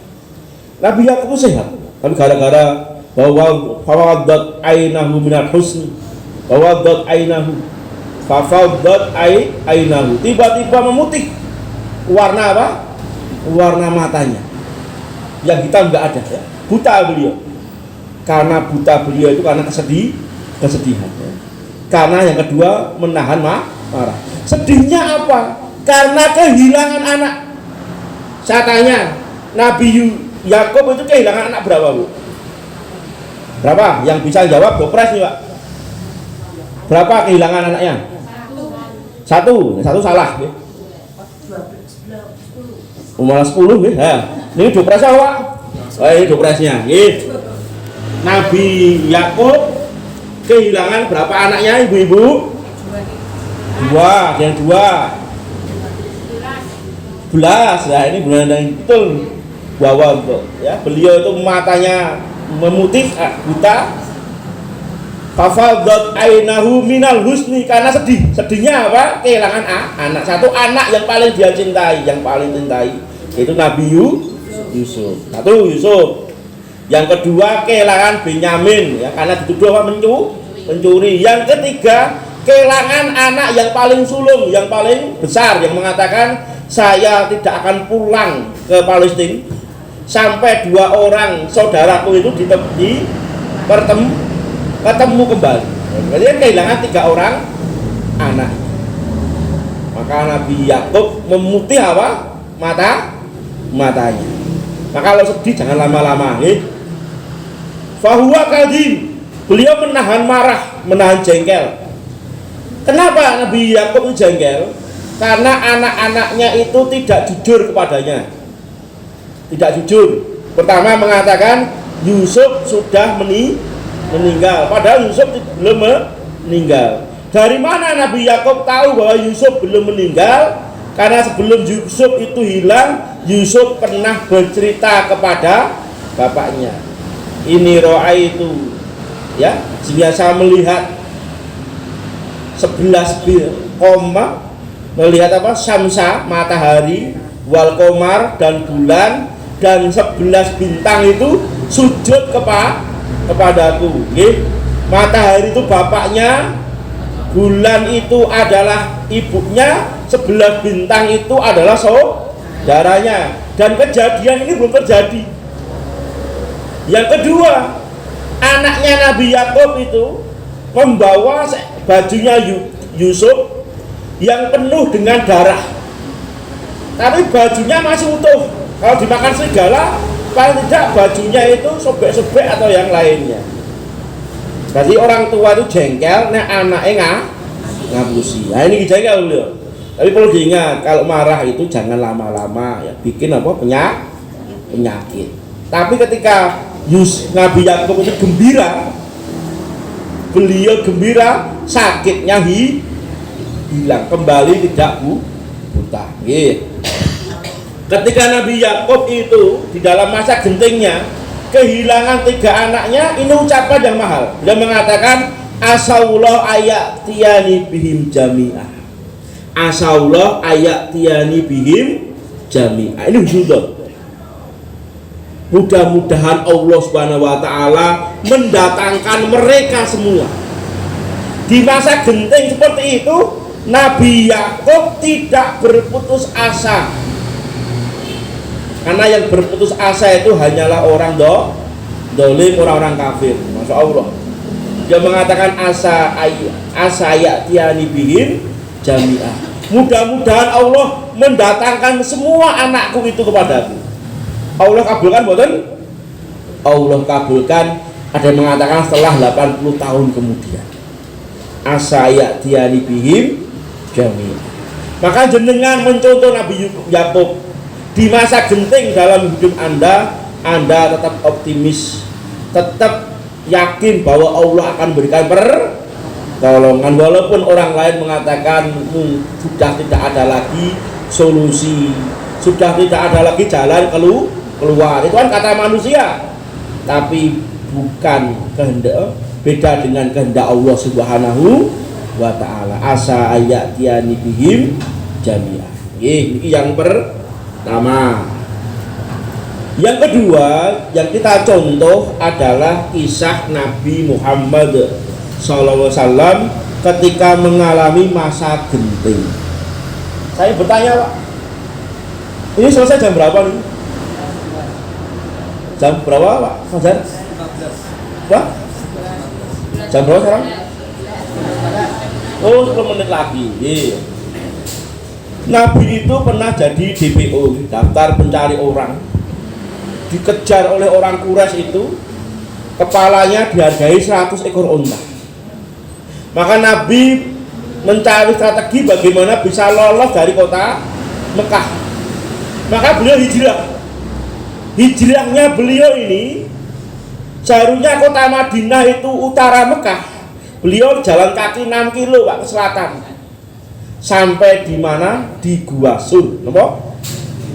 [SPEAKER 1] Nabi Yakub sehat, tapi gara-gara bahwa fawadat ainahu minal husni, fawadat ainahu, fawadat ainahu, tiba-tiba memutih. Warna apa? Warna matanya. Yang hitam nggak ada ya. Buta beliau. Karena buta beliau itu karena kesedihan ya. Karena yang kedua menahan marah. Sedihnya apa? Karena kehilangan anak. Saya tanya, Nabi Yakub itu kehilangan anak berapa Bu? Berapa? Yang bisa jawab gopres nih Pak. Berapa kehilangan anaknya? Satu salah. Ya. Malah 10 nih. Ini dopresnya Pak. Ini dopresnya. Nabi Yakub kehilangan berapa anaknya ibu-ibu? 2, yang 2. 11. Nah, ini benar yang betul. Bahwa ya, beliau itu matanya memutih, buta. Fafadat ainahu minal husni, karena sedih. Sedihnya apa? Kehilangan anak. Satu anak yang paling dia cintai, itu Nabi Yusuf. Satu Yusuf. Yang kedua kehilangan Benyamin ya, karena dituduh apa? Mencuri. Yang ketiga kehilangan anak yang paling sulung, yang paling besar, yang mengatakan saya tidak akan pulang ke Palestina sampai 2 orang saudaraku itu ketemu kembali. Jadi kehilangan 3 orang anak. Maka Nabi Yakub memutih apa? Matanya. Maka kalau sedih jangan lama-lama. Fahuwa qadim. Beliau menahan marah, menahan jengkel. Kenapa Nabi Yakub itu jengkel? Karena anak-anaknya itu tidak jujur kepadanya. Tidak jujur. Pertama mengatakan Yusuf sudah meninggal, padahal Yusuf belum meninggal. Dari mana Nabi Yakub tahu bahwa Yusuf belum meninggal? Karena sebelum Yusuf itu hilang, Yusuf pernah bercerita kepada bapaknya. Ini roa itu, ya, biasa melihat 11 koma, melihat apa? Syamsa, matahari, wal komar, dan bulan, dan 11 bintang itu sujud kepadaku. Matahari itu bapaknya, bulan itu adalah ibunya, 11 bintang itu adalah saudaranya. Dan kejadian ini belum terjadi. Yang kedua, anaknya Nabi Yakub itu membawa bajunya Yusuf yang penuh dengan darah, tapi bajunya masih utuh. Kalau dimakan serigala, paling tidak bajunya itu sobek-sobek atau yang lainnya. Jadi orang tua itu jengkel, nah anaknya ngapusi. Nah ini jengkel dulu. Tapi perlu diingat, kalau marah itu jangan lama-lama, ya bikin apa penyakit. Tapi ketika Nabi Yakub itu gembira, beliau gembira, sakitnya hilang, kembali tidak buta. Ketika Nabi Yakub itu di dalam masa gentingnya kehilangan 3 anaknya, ini ucapan yang mahal. Dia mengatakan, asaullah ayatiyani bihim jami'ah. Asaullah ayatiyani bihim jami'ah. Ini husnudon. Mudah-mudahan Allah Subhanahu wa taala mendatangkan mereka semua. Di masa genting seperti itu, Nabi Yakub tidak berputus asa. Karena yang berputus asa itu hanyalah orang dolim, orang-orang kafir. Masya Allah. Dia mengatakan asa ya'tiyani bihim jami'ah. Mudah-mudahan Allah mendatangkan semua anakku itu kepadaku. Allah kabulkan boten? Allah kabulkan. Ada yang mengatakan setelah 80 tahun kemudian. Asa ya'tiyani bihim jami'ah. Maka jenengan mencontoh Nabi Yakub. Di masa genting dalam hidup Anda tetap optimis, tetap yakin bahwa Allah akan berikan pertolongan, walaupun orang lain mengatakan sudah tidak ada lagi solusi, sudah tidak ada lagi jalan keluar. Itu kan kata manusia, tapi bukan kehendak, beda dengan kehendak Allah Subhanahu wa taala. Asa ayatiyani bihim jami'ah. Ini yang pertama. Yang kedua yang kita contoh adalah kisah Nabi Muhammad SAW ketika mengalami masa genting. Saya bertanya, Pak, ini selesai jam berapa nih? Jam berapa, Pak Fajar? Pak? Jam berapa sekarang? Oh, 10 menit lagi. Iya. Nabi itu pernah jadi DPO, daftar pencari orang, dikejar oleh orang Quraisy itu, kepalanya dihargai 100 ekor unta. Maka Nabi mencari strategi bagaimana bisa lolos dari kota Mekah. Maka beliau hijrah. Hijrahnya beliau ini, seharusnya kota Madinah itu utara Mekah, beliau jalan kaki 6 kilo, Pak, ke selatan. Sampai di mana? Di Gua Sur. Apa?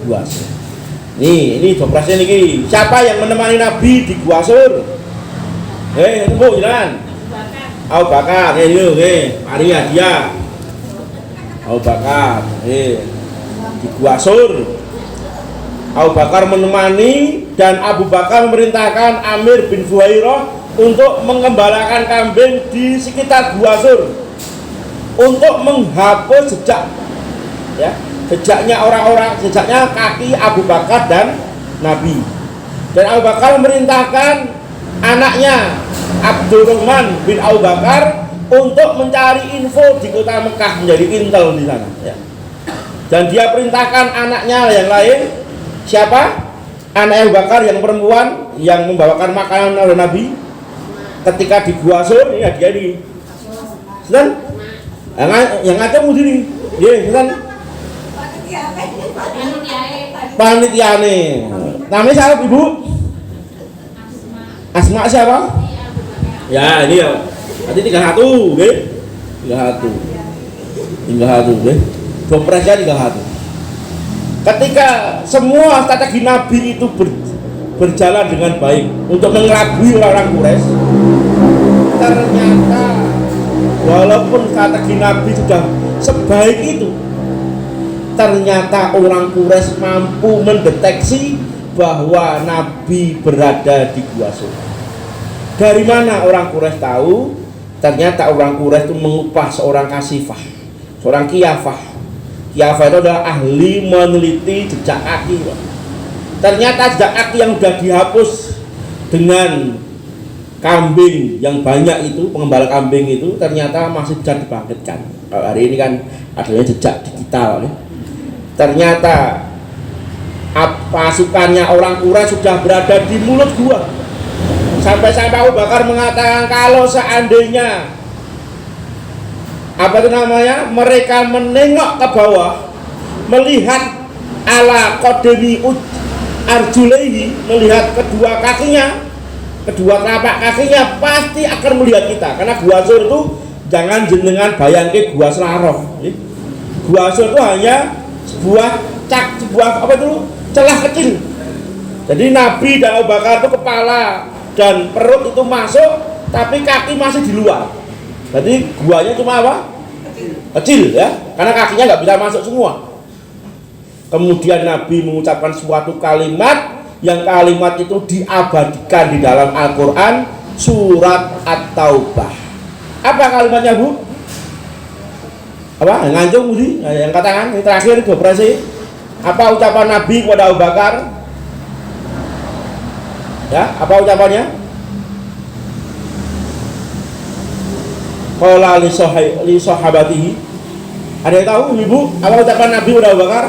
[SPEAKER 1] Gua Sur. Ini operasinya nih. Siapa yang menemani Nabi di Gua Sur? Tunggu jalan. Abu Bakar. Maria dia. Abu Bakar. Di Gua Sur. Abu Bakar menemani, dan Abu Bakar memerintahkan Amir bin Fuhairah untuk mengembalakan kambing di sekitar Gua Sur, untuk menghapus jejak, ya, jejaknya orang-orang, jejaknya kaki Abu Bakar dan Nabi. Dan Abu Bakar memerintahkan anaknya Abdurrahman bin Abu Bakar untuk mencari info di kota Mekah, menjadi intel di sana, ya. Dan dia perintahkan anaknya yang lain, siapa? Anak Abu Bakar yang perempuan yang membawakan makanan oleh Nabi ketika di Gua Sur. Ini dia di Sudan. Yang ada mudiri, kan? Panitiane. Namanya siapa, Ibu? Asma siapa? Ya, ini ya. Nanti 31, nggih. 31. 31, nggih. Dopresnya 31. Ketika semua strategi Nabi itu berjalan dengan baik untuk mengelabui orang-orang Quraisy, ternyata walaupun strategi Nabi sudah sebaik itu, ternyata orang Quraisy mampu mendeteksi bahwa Nabi berada di Gua Sur. Dari mana orang Quraisy tahu? Ternyata orang Quraisy itu mengupah seorang kasifah, seorang kiyafah. Kiyafah itu adalah ahli meneliti jejak kaki. Ternyata jejak kaki yang sudah dihapus dengan kambing yang banyak itu, pengembala kambing itu, ternyata masih bisa dibangkitkan. Hari ini kan adanya jejak digital ya. Ternyata pasukannya orang Quraisy sudah berada di mulut gua. Sampai-sampai Abu Bakar mengatakan kalau seandainya mereka menengok ke bawah, melihat ala qadami arjulaihi, melihat kedua kakinya, kedua telapak kakinya, pasti akan melihat kita. Karena Gua Sur itu jangan jenengan bayangke Gua Selaroh. Gua Sur itu hanya sebuah celah kecil. Jadi Nabi dan Abu Bakar itu kepala dan perut itu masuk, tapi kaki masih di luar. Jadi guanya cuma apa? Kecil ya, karena kakinya nggak bisa masuk semua. Kemudian Nabi mengucapkan suatu kalimat, yang kalimat itu diabadikan di dalam Al-Quran, surat At-Taubah. Apa kalimatnya, Bu? Apa? Ngancung Budi? Yang katakan, ini terakhir operasi. Apa ucapan Nabi kepada Abu Bakar? Ya, apa ucapannya? Qala li sahabatihi. Ada yang tahu Ibu apa ucapan Nabi kepada Abu Bakar?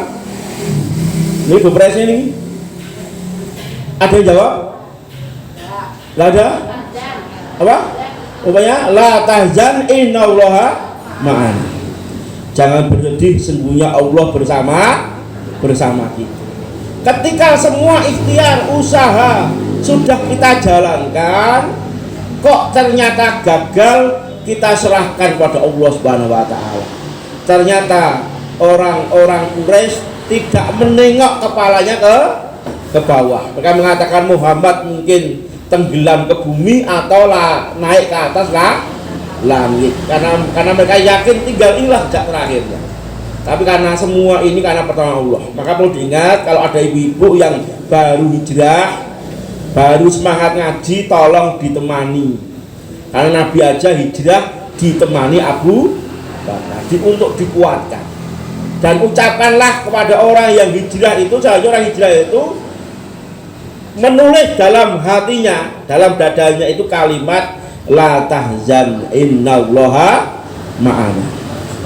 [SPEAKER 1] Ini operasi ini. Ada yang jawab? Tidak ada? Apa? Rupanya la tahzan innallaha ma'ana. Jangan bersedih, sesungguhnya Allah bersama kita. Ketika semua ikhtiar usaha sudah kita jalankan, kok ternyata gagal, kita serahkan pada Allah Subhanahu wa taala. Ternyata orang-orang Quraisy tidak menengok kepalanya ke bawah. Mereka mengatakan Muhammad mungkin tenggelam ke bumi atau naik ke atas langit. Karena mereka yakin tinggal inilah jejak terakhirnya. Tapi karena semua ini karena pertolongan Allah. Maka perlu diingat kalau ada ibu-ibu yang baru hijrah, baru semangat ngaji, tolong ditemani. Karena Nabi aja hijrah ditemani Abu Bakar untuk dikuatkan. Dan ucapkanlah kepada orang yang hijrah itu, seharusnya orang hijrah itu menulis dalam hatinya, dalam dadanya itu kalimat la tahzan innallaha ma'ana.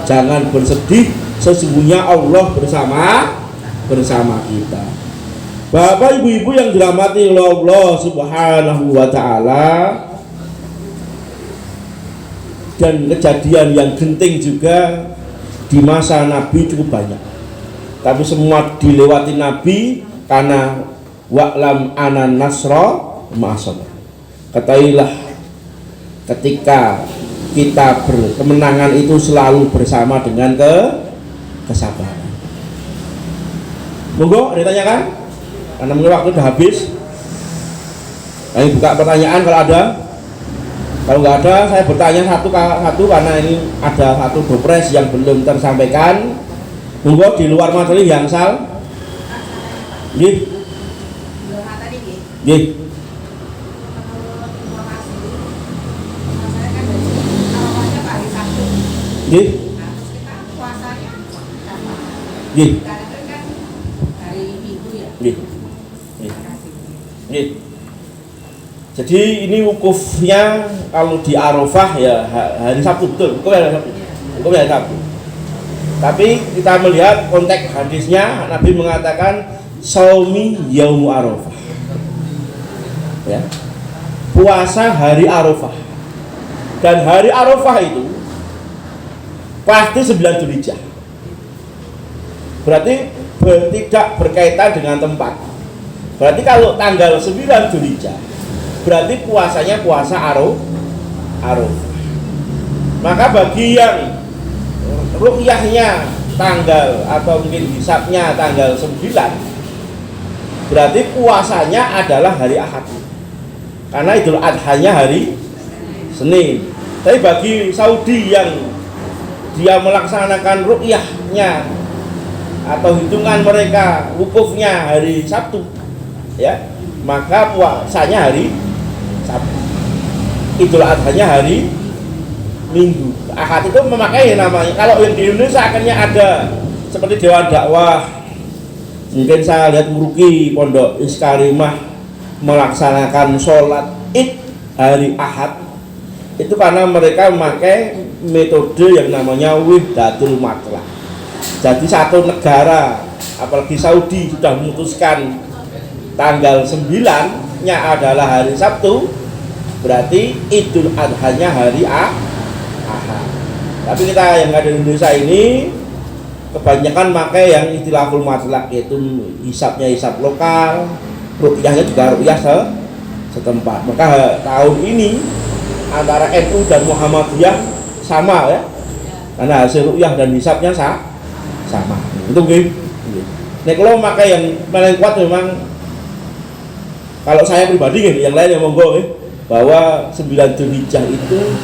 [SPEAKER 1] Jangan bersedih, sesungguhnya Allah bersama kita. Bapak ibu-ibu yang dirahmati Allah Subhanahu wa taala, dan kejadian yang genting juga di masa Nabi cukup banyak. Tapi semua dilewati Nabi karena wa'lam anan nasra ma'asabah. Ketahuilah ketika kita berkemenangan itu selalu bersama dengan kesabaran. Monggo, ada tanyakan? Karena mungkin waktu sudah habis. Kami buka pertanyaan kalau ada. Kalau nggak ada, saya bertanya satu karena ini ada satu dopres yang belum tersampaikan. Monggo di luar materi yang sal. Nggih. Nggih. Nggih. Nggih. Nggih. Nggih. Jadi ini wukufnya kalau di Arafah ya hari Sabtu, betul, wukufnya hari Sabtu. Tapi kita melihat konteks hadisnya, Nabi mengatakan saumi yaumu Arafah. Ya. Puasa hari Arafah. Dan hari Arafah itu pasti 9 Dzulhijjah. Berarti tidak berkaitan dengan tempat. Berarti kalau tanggal 9 Dzulhijjah berarti puasanya puasa Arafah. Maka bagi yang ruqyahnya tanggal atau mungkin hisabnya tanggal 9, berarti puasanya adalah hari Ahad. Karena Idul Adhanya hari Senin. Tapi bagi Saudi yang dia melaksanakan ru'yahnya atau hitungan mereka wukufnya hari Sabtu, ya, maka puasanya hari Sabtu. Idul Adhanya hari Minggu. Ahad itu memakai namanya. Kalau yang di Indonesia akhirnya ada seperti Dewan Dakwah, mungkin saya lihat Muruki Pondok Iskarimah melaksanakan sholat Id hari Ahad, itu karena mereka memakai metode yang namanya Wihdatul Matlaq. Jadi satu negara, apalagi Saudi, sudah memutuskan tanggal 9-nya adalah hari Sabtu, berarti Idul Adhanya hari Ahad. Tapi kita yang ada di Indonesia ini kebanyakan pakai yang Ihtilaful Matlaq, yaitu hisabnya hisab lokal, ruqyahnya juga ruqyah setempat. Maka tahun ini antara NU dan Muhammadiyah sama, ya, karena hasil ruqyah dan hisabnya sama. Itu gini. Nek kalau pakai yang paling kuat memang, kalau saya pribadi gini, yang lain yang monggo, bahwa 9 Dzulhijjah itu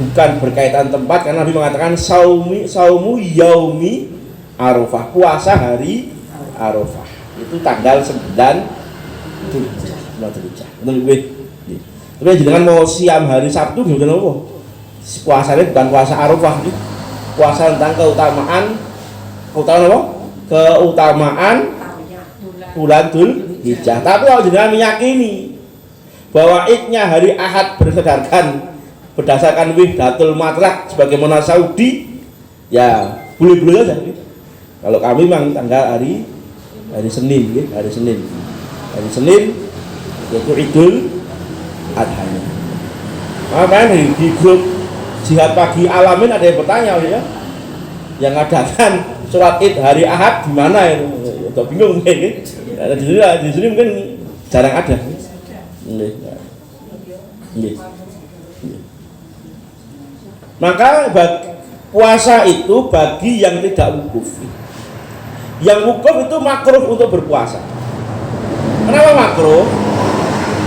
[SPEAKER 1] bukan berkaitan tempat, karena Nabi mengatakan saumu yaumi Arafah, puasa hari Arafah itu tanggal 9 Dzulhijjah. Tapi jangan mau siam hari Sabtu gitu loh. Puasanya bukan puasa Arafah, puasa tentang keutamaan bulan Dzulhijjah. Tapi kalau jangan meyakini bahwa idnya hari Ahad berdasarkan Wihdatul Matlaq sebagaimana Saudi, ya boleh-boleh aja. Kalau kami memang tanggal hari Senin, hari Senin yaitu Idul Adhanya. Makanya di grup Jihad Pagi Alamin ada yang bertanya, ya, yang ngadakan sholat Id hari Ahad di mana itu? Udah bingung mungkin. Di sini mungkin jarang ada. Maka puasa itu bagi yang tidak wukuf. Yang wukuf itu makruh untuk berpuasa. Kenapa makruh?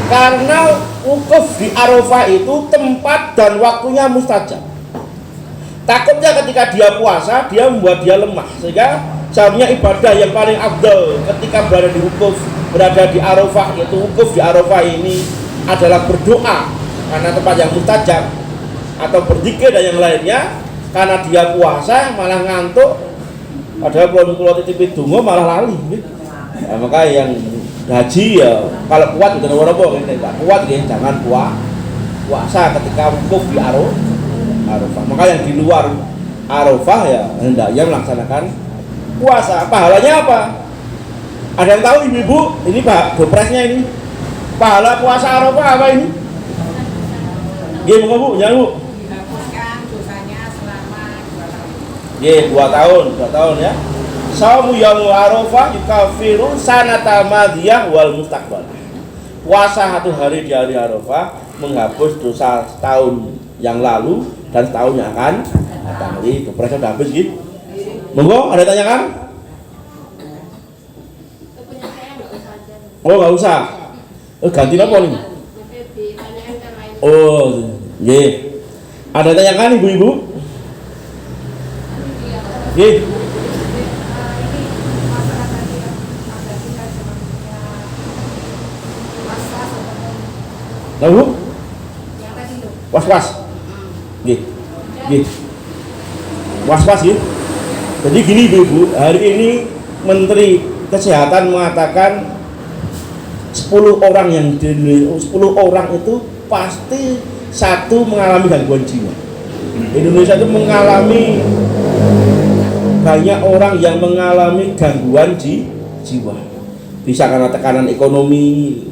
[SPEAKER 1] Karena wukuf di Arafah itu tempat dan waktunya mustajab. Takutnya ketika dia puasa, dia membuat dia lemah, sehingga seharusnya ibadah yang paling afdal ketika berada di Arafah, yaitu wukuf di Arafah ini adalah berdoa karena tempat yang mustajab, atau berzikir dan yang lainnya. Karena dia puasa malah ngantuk, padahal kalau titip donga malah lali. Ya, maka yang haji, ya kalau kuat itu apa-apa, tidak kuat ya jangan puasa ketika wukuf di Arafah. Maka yang di luar Arafah ya hendaknya melaksanakan puasa. Pahalanya apa? Ada yang tahu ibu-ibu? Ini Pak dopresnya ini. Pahala puasa Arafah apa ini? Gimana Bu? Jangan Bu. Ye, 2 tahun ya. Saumu yaumul Arafah yukafiru sanata madiyah wal mustaqbal. Puasa 1 hari di hari Arafah menghapus dosa tahun yang lalu dan tahun yang akan datang. Jadi kepresnya udah habis gitu. Monggo, ada tanyakan? Oh, nggak usah. Ganti apa nih? Oh, ye. Ada tanyakan ibu-ibu? Ye. Lalu? Was-was. Ye. Ye. Was-was ya. Jadi gini ibu-ibu, hari ini Menteri Kesehatan mengatakan 10 orang yang 10 orang itu pasti satu mengalami gangguan jiwa. Indonesia itu mengalami banyak orang yang mengalami gangguan jiwa. Bisa karena tekanan ekonomi,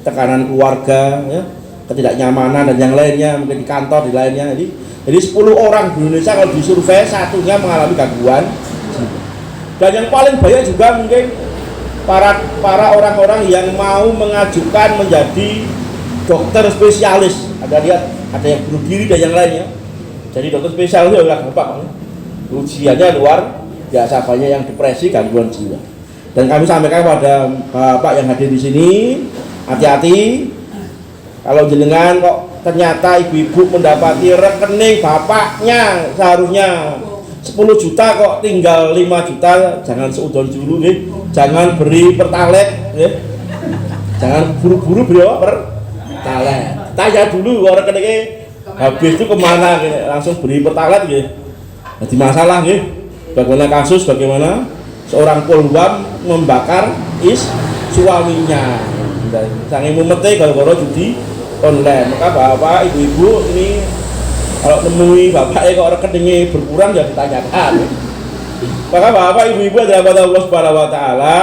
[SPEAKER 1] tekanan keluarga, ya, ketidaknyamanan dan yang lainnya, mungkin di kantor di lainnya. Jadi 10 orang di Indonesia kalau disurvei satunya mengalami gangguan jiwa. Dan yang paling banyak juga mungkin para orang-orang yang mau mengajukan menjadi dokter spesialis. Ada lihat, ada yang bunuh diri dan yang lainnya. Jadi dokter spesialis itu adalah gampang. ujiannya luar biasa, banyak yang depresi, gangguan jiwa. Dan kami sampaikan kepada Bapak yang hadir di sini, hati-hati kalau jenengan kok ternyata ibu-ibu mendapati rekening bapaknya seharusnya 10 juta kok tinggal 5 juta, jangan seudon dulu nih, jangan beri pertalite nih. Jangan buru-buru beri pertalite. Tanya dulu rekeningnya habis itu kemana nih, langsung beri pertalite nih. Jadi masalah nih, bagaimana kasus bagaimana seorang polwan membakar suaminya. Sange mumete gara-gara judi online. Maka bapak ibu-ibu ini kalau nemui bapaknya kok rekeningnya berkurang ya ditanyakan. Maka bapak ibu-ibu adalah pada Allah Subhanahu wa taala,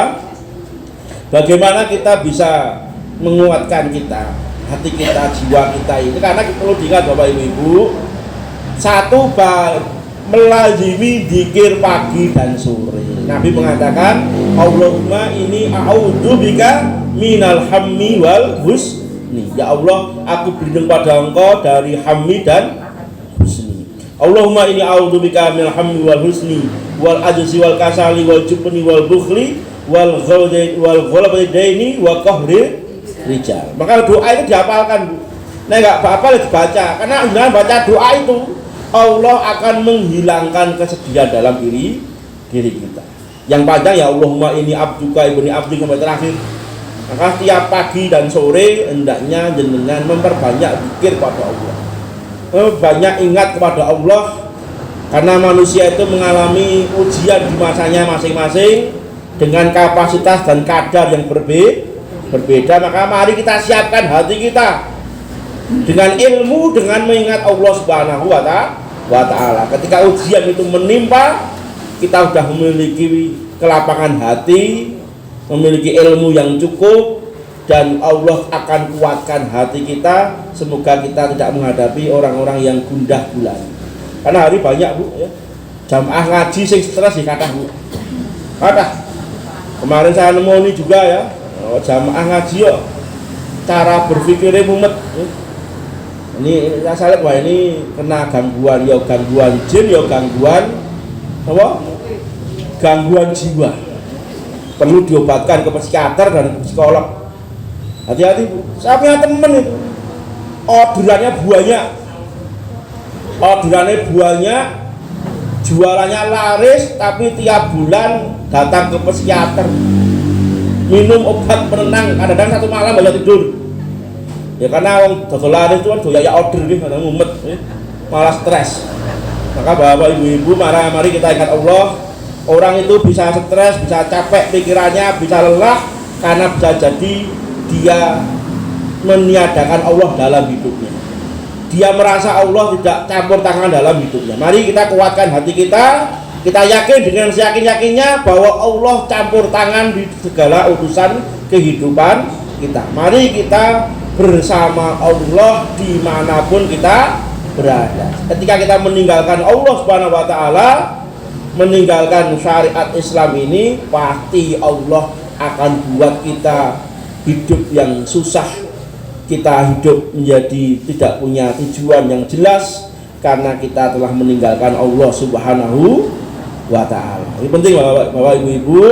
[SPEAKER 1] bagaimana kita bisa menguatkan kita, hati kita, jiwa kita ini, karena kita perlu diingat bapak ibu-ibu, satu melazimi dzikir pagi dan sore. Nabi mengatakan, Allahumma ini a'udzubika minal hammi wal husni. Ya Allah, aku berlindung pada Engkau dari hammi dan husni. Allahumma ini a'udzubika minal hammi wal husni wal ajzi wal kasali wal jubni wal bukhli wal ghalabati daini wa qahri rijal. Maka doa itu dihafalkan, Bu. Nah, enggak apa-apa dibaca, karena dengan baca doa itu Allah akan menghilangkan kesedihan dalam diri kita. Yang panjang ya Allahumma ini abduka ibni abdi sampai terakhir. Maka tiap pagi dan sore hendaknya jenengan memperbanyak zikir kepada Allah, banyak ingat kepada Allah, karena manusia itu mengalami ujian di masanya masing-masing dengan kapasitas dan kadar yang berbeda. Maka mari kita siapkan hati kita dengan ilmu, dengan mengingat Allah Subhanahu wa ta'ala. Ketika ujian itu menimpa, kita sudah memiliki kelapangan hati, memiliki ilmu yang cukup, dan Allah akan kuatkan hati kita. Semoga kita tidak menghadapi orang-orang yang gundah gulana. Karena hari banyak, Bu, ya, jamaah ngaji sing stres di kata, Bu. Kata kemarin saya nemu ini juga ya, jamaah ngaji yo, cara berpikirnya mumet. Ini saya lihat, wah ini kena gangguan, ya gangguan jin, ya gangguan apa? Gangguan jiwa. Perlu diobatkan ke psikiater dan psikolog. Hati-hati, Bu. Saya punya temen itu, orderannya banyak, jualannya laris, tapi tiap bulan datang ke psikiater, minum obat penenang, kadang-kadang satu malam banyak tidur. Ya karena orang dodol laris itu kan doya order nih, karena mumet, malah stres. Maka bapak ibu-ibu, mari kita ingat Allah. Orang itu bisa stres, bisa capek pikirannya, bisa lelah, karena bisa jadi dia meniadakan Allah dalam hidupnya. Dia merasa Allah tidak campur tangan dalam hidupnya. Mari kita kuatkan hati kita. Kita yakin dengan seyakin-yakinnya bahwa Allah campur tangan di segala urusan kehidupan kita. Mari kita bersama Allah dimanapun kita berada. Ketika kita meninggalkan Allah Subhanahu wa ta'ala, meninggalkan syariat Islam ini, pasti Allah akan buat kita hidup yang susah. Kita hidup menjadi tidak punya tujuan yang jelas, karena kita telah meninggalkan Allah Subhanahu wa ta'ala. Ini penting Bapak Ibu-ibu,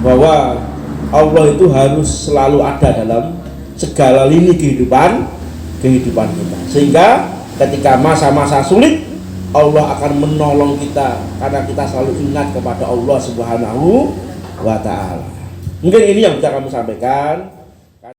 [SPEAKER 1] bahwa Allah itu harus selalu ada dalam segala lini kehidupan kita, sehingga ketika masa-masa sulit Allah akan menolong kita, karena kita selalu ingat kepada Allah Subhanahu wa ta'ala. Mungkin ini yang bisa kami sampaikan.